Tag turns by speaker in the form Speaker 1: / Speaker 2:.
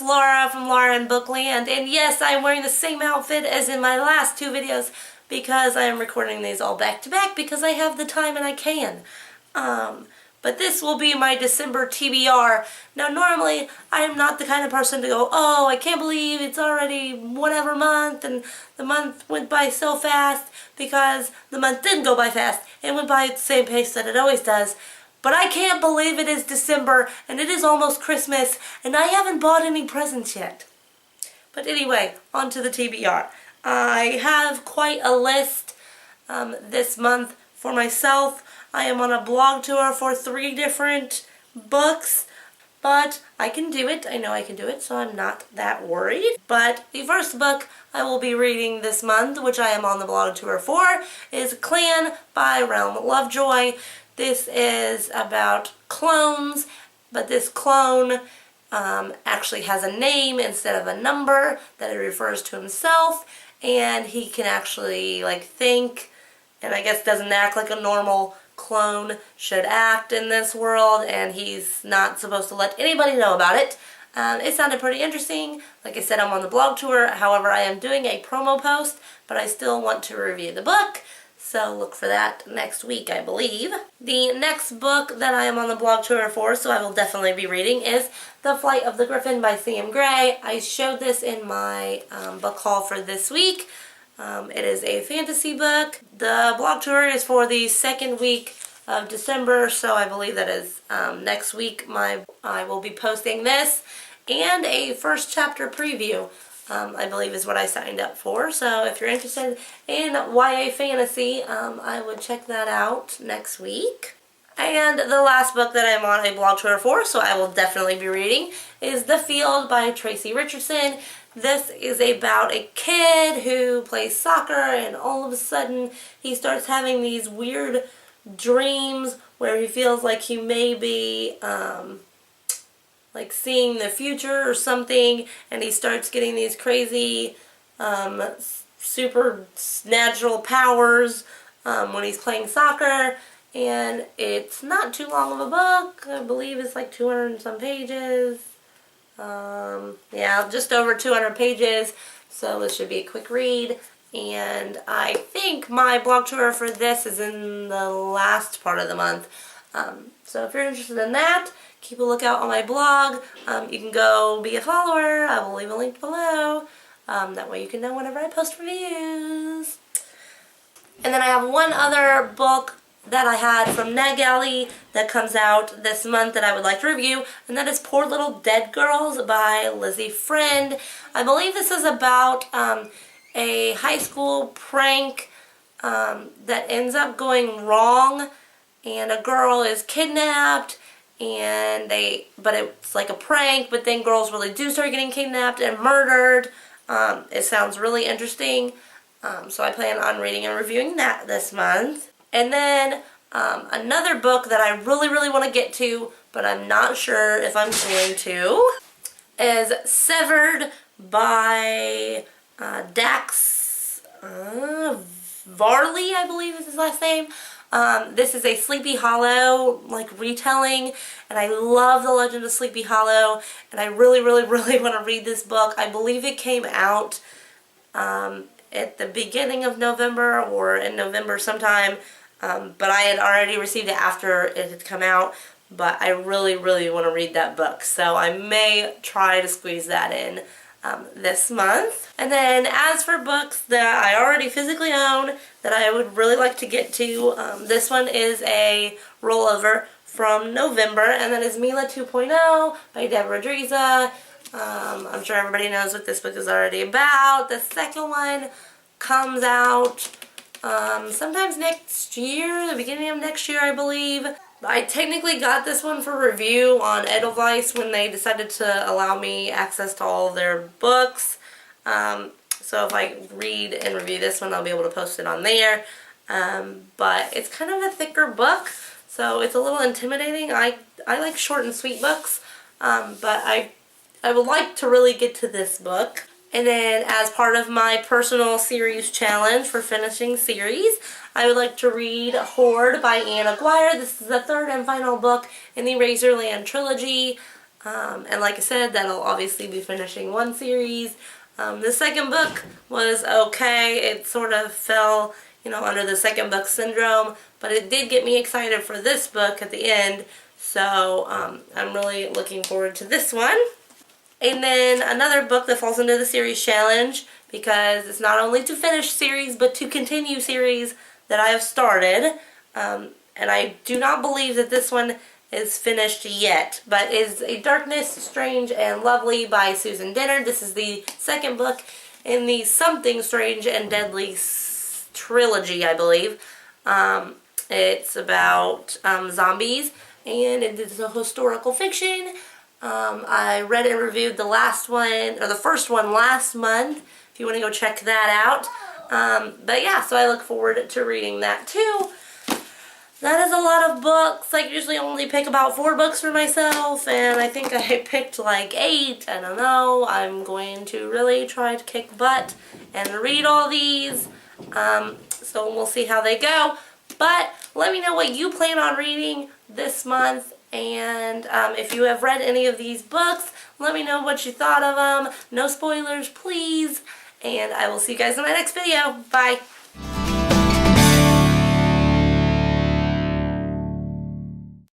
Speaker 1: is Laura from Laura and Bookland, and yes, I'm wearing the same outfit as in my last two videos because I am recording these all back to back because I have the time and I can. But this will be my December TBR. Now normally, I am not the kind of person to go, oh, I can't believe it's already whatever month, and the month went by so fast, because the month didn't go by fast. It went by at the same pace that it always does. But I can't believe it is December, and it is almost Christmas, and I haven't bought any presents yet. But anyway, on to the TBR. I have quite a list this month for myself. I am on a blog tour for 3 different books, but I can do it. I know I can do it, so I'm not that worried. But the first book I will be reading this month, which I am on the blog tour for, is Clan by Realm Lovejoy. This is about clones, but this clone actually has a name instead of a number that he refers to himself, and he can actually think, and I guess doesn't act like a normal clone should act in this world, and he's not supposed to let anybody know about it. It sounded pretty interesting. Like I said, I'm on the blog tour. However, I am doing a promo post, but I still want to review the book, so look for that next week, I believe. The next book that I am on the blog tour for, so I will definitely be reading, is The Flight of the Griffin by Sam Gray. I showed this in my book haul for this week. It is a fantasy book. The blog tour is for the second week of December, so I believe that is next week I will be posting this, and a first chapter preview, I believe is what I signed up for. So if you're interested in YA fantasy, I would check that out next week. And the last book that I'm on a blog tour for, so I will definitely be reading, is The Field by Tracy Richardson. This is about a kid who plays soccer, and all of a sudden he starts having these weird dreams where he feels like he may be seeing the future or something, and he starts getting these crazy supernatural powers when he's playing soccer. And it's not too long of a book. I believe it's like 200 and some pages. Yeah, just over 200 pages, so this should be a quick read. And I think my blog tour for this is in the last part of the month. So if you're interested in that, keep a lookout on my blog. You can go be a follower. I will leave a link below. That way you can know whenever I post reviews. And then I have one other book that I had from NetGalley that comes out this month that I would like to review, and that is Poor Little Dead Girls by Lizzie Friend. I believe this is about a high school prank that ends up going wrong, and a girl is kidnapped, and but it's like a prank, but then girls really do start getting kidnapped and murdered. It sounds really interesting, so I plan on reading and reviewing that this month. And then another book that I really want to get to, but I'm not sure if I'm going to, is Severed by Dax Varley, I believe is his last name. This is a Sleepy Hollow retelling, and I love the Legend of Sleepy Hollow, and I really want to read this book. I believe it came out at the beginning of November or in November sometime, but I had already received it after it had come out. But I really want to read that book, so I may try to squeeze that in this month. And then as for books that I already physically own that I would really like to get to, this one is a rollover from November, and that is Mila 2.0 by Deborah Driza. I'm sure everybody knows what this book is already about. The second one comes out sometimes next year, the beginning of next year, I believe. I technically got this one for review on Edelweiss when they decided to allow me access to all of their books. So if I read and review this one, I'll be able to post it on there. But it's kind of a thicker book, so it's a little intimidating. I like short and sweet books, but I would like to really get to this book. And then as part of my personal series challenge for finishing series, I would like to read Horde by Anne Aguirre. This is the third and final book in the Razorland trilogy. And like I said, that'll obviously be finishing one series. The second book was okay. It sort of fell, under the second book syndrome, but it did get me excited for this book at the end. So I'm really looking forward to this one. And then another book that falls into the series challenge, because it's not only to finish series, but to continue series that I have started. And I do not believe that this one is finished yet, but is A Darkness, Strange and Lovely by Susan Dennard. This is the second book in the Something Strange and Deadly trilogy, I believe. It's about zombies, and it is a historical fiction. I read and reviewed the last one, or the first one, last month, if you want to go check that out. But yeah, so I look forward to reading that too. That is a lot of books. I usually only pick about 4 books for myself, and I think I picked like 8. I don't know. I'm going to really try to kick butt and read all these. So we'll see how they go. But let me know what you plan on reading this month. And if you have read any of these books, let me know what you thought of them. No spoilers, please. And I will see you guys in my next video. Bye.